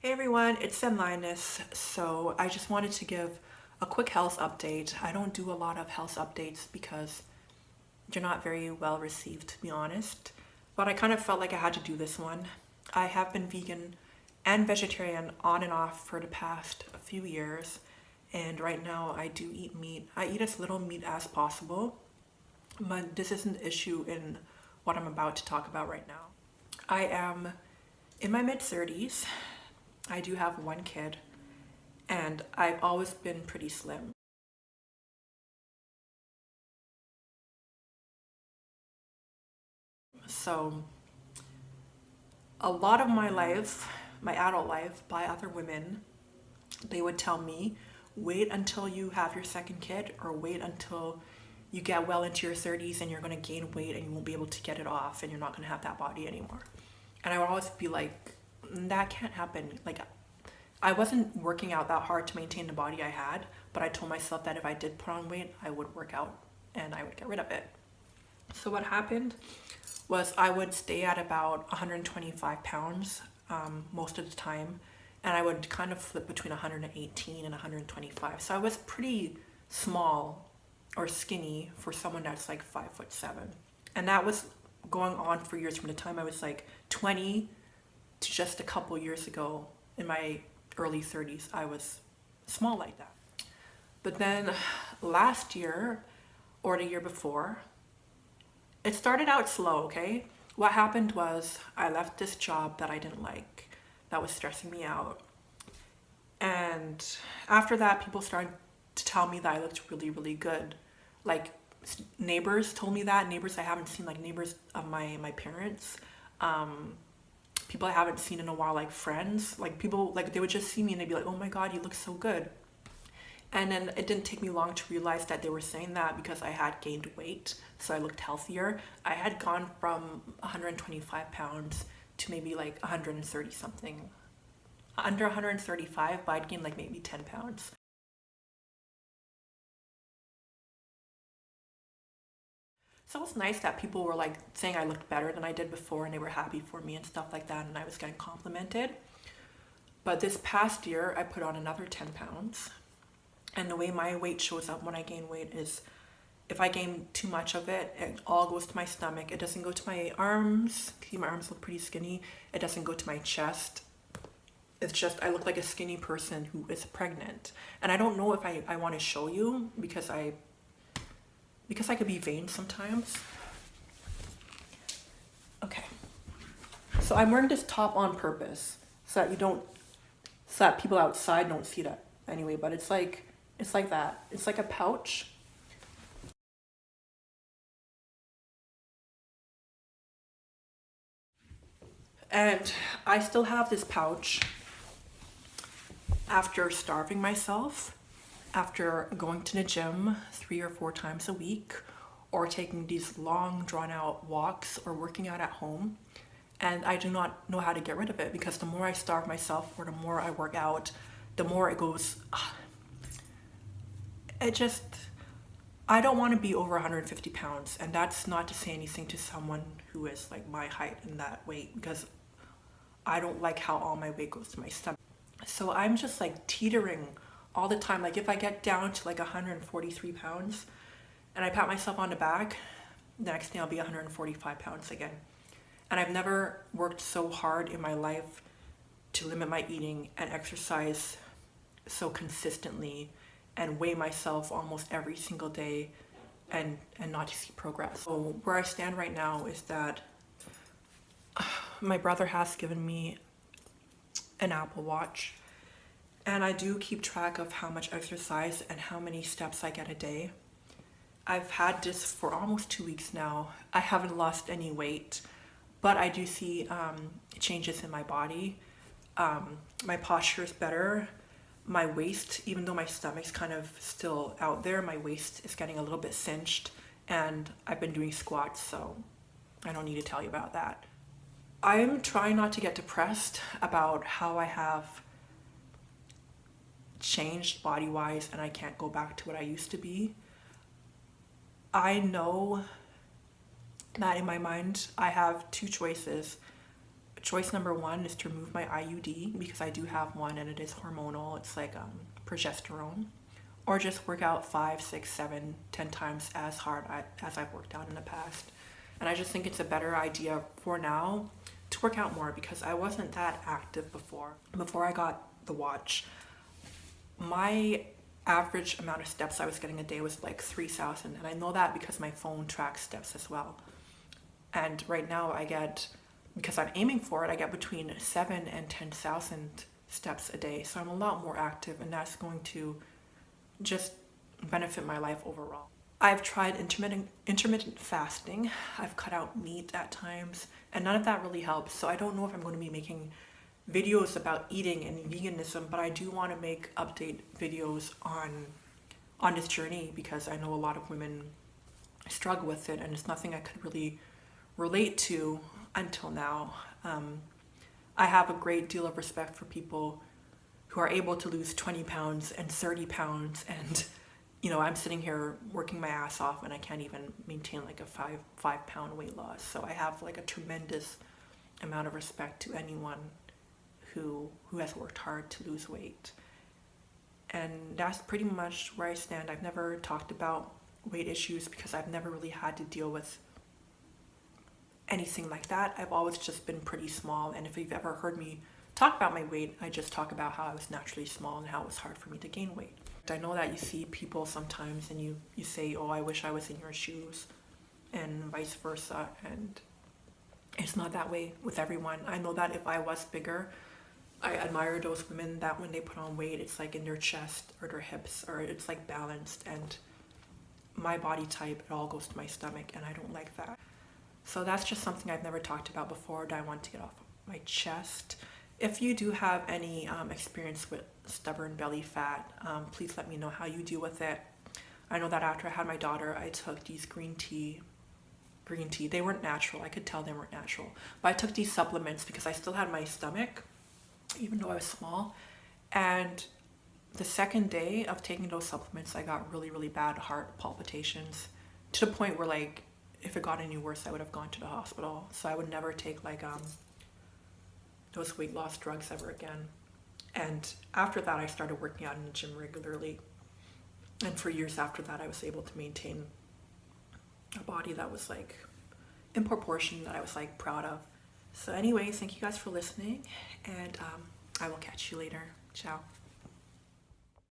Hey everyone, it's Linus. So I just wanted to give a quick health update. I don't do a lot of health updates because they're not very well received, to be honest. But I kind of felt like I had to do this one. I have been vegan and vegetarian on and off for the past few years. And right now I do eat meat. I eat as little meat as possible. But this is an issue in what I'm about to talk about right now. I am in my mid 30s. I do have one kid, and I've always been pretty slim. So, a lot of my life, my adult life, by other women, they would tell me, wait until you have your second kid, or wait until you get well into your 30s and you're going to gain weight and you won't be able to get it off and you're not going to have that body anymore. And I would always be like, that can't happen. Like, I wasn't working out that hard to maintain the body I had, but I told myself that if I did put on weight, I would work out and I would get rid of it. So what happened was I would stay at about 125 pounds most of the time, and I would kind of flip between 118 and 125. So I was pretty small or skinny for someone that's like 5'7". And that was going on for years, from the time I was like 20 to just a couple years ago in my early 30s. I was small like that. But then last year or the year before, it started out slow, okay? What happened was I left this job that I didn't like, that was stressing me out. And after that, people started to tell me that I looked really, really good. Like, neighbors told me that, neighbors I haven't seen, like neighbors of my parents, people I haven't seen in a while, like friends, like people, like they would just see me and they'd be like, oh my God, you look so good. And then it didn't take me long to realize that they were saying that because I had gained weight, so I looked healthier. I had gone from 125 pounds to maybe like 130 something. Under 135, but I'd gained like maybe 10 pounds. So it was nice that people were like saying I looked better than I did before and they were happy for me and stuff like that, and I was getting complimented. But this past year, I put on another 10 pounds. And the way my weight shows up when I gain weight is if I gain too much of it, it all goes to my stomach. It doesn't go to my arms. See, my arms look pretty skinny. It doesn't go to my chest. It's just I look like a skinny person who is pregnant. And I don't know if I want to show you because I could be vain sometimes. Okay. So I'm wearing this top on purpose so that people outside don't see that anyway, but it's like that. It's like a pouch. And I still have this pouch after starving myself, after going to the gym 3 or 4 times a week, or taking these long drawn out walks, or working out at home. And I do not know how to get rid of it because the more I starve myself or the more I work out, the more it goes. It just, I don't want to be over 150 pounds. And that's not to say anything to someone who is like my height and that weight, because I don't like how all my weight goes to my stomach. So I'm just like teetering all the time. Like if I get down to like 143 pounds and I pat myself on the back, the next thing I'll be 145 pounds again. And I've never worked so hard in my life to limit my eating and exercise so consistently and weigh myself almost every single day and not to see progress. So where I stand right now is that my brother has given me an Apple Watch, and I do keep track of how much exercise and how many steps I get a day. I've had this for almost 2 weeks now. I haven't lost any weight, but I do see changes in my body. My posture is better. My waist, even though my stomach's kind of still out there, my waist is getting a little bit cinched, and I've been doing squats, so I don't need to tell you about that. I'm trying not to get depressed about how I have changed body-wise and I can't go back to what I used to be. I know that in my mind I have two choices choice number one is to remove my IUD because I do have one and it is hormonal. It's like progesterone. Or just work out 5, 6, 7, 10 times as hard as I've worked out in the past. And I just think it's a better idea for now to work out more because I wasn't that active before. Before I got the watch, my average amount of steps I was getting a day was like 3,000. And I know that because my phone tracks steps as well. And right now I get, because I'm aiming for it, I get between 7 and 10,000 steps a day. So I'm a lot more active, and that's going to just benefit my life overall. I've tried intermittent fasting. I've cut out meat at times, and none of that really helps. So I don't know if I'm going to be making videos about eating and veganism, but I do want to make update videos on this journey because I know a lot of women struggle with it, and it's nothing I could really relate to until now. I have a great deal of respect for people who are able to lose 20 pounds and 30 pounds, and I'm sitting here working my ass off and I can't even maintain like a five pound weight loss. So I have like a tremendous amount of respect to anyone who has worked hard to lose weight. And that's pretty much where I stand. I've never talked about weight issues because I've never really had to deal with anything like that. I've always just been pretty small, and if you've ever heard me talk about my weight, I just talk about how I was naturally small and how it was hard for me to gain weight. I know that you see people sometimes and you say, oh, I wish I was in your shoes, and vice versa, and it's not that way with everyone. I know that if I was bigger, I admire those women that when they put on weight, it's like in their chest or their hips, or it's like balanced, and my body type, it all goes to my stomach, and I don't like that. So that's just something I've never talked about before that I want to get off my chest. If you do have any experience with stubborn belly fat, please let me know how you deal with it. I know that after I had my daughter, I took these green tea. They weren't natural. I could tell they weren't natural. But I took these supplements because I still had my stomach, even though I was small. And the second day of taking those supplements, I got really, really bad heart palpitations to the point where, like, if it got any worse, I would have gone to the hospital. So I would never take like those weight loss drugs ever again. And after that, I started working out in the gym regularly. And for years after that, I was able to maintain a body that was like in proportion, that I was like proud of. So anyways, thank you guys for listening, and I will catch you later. Ciao.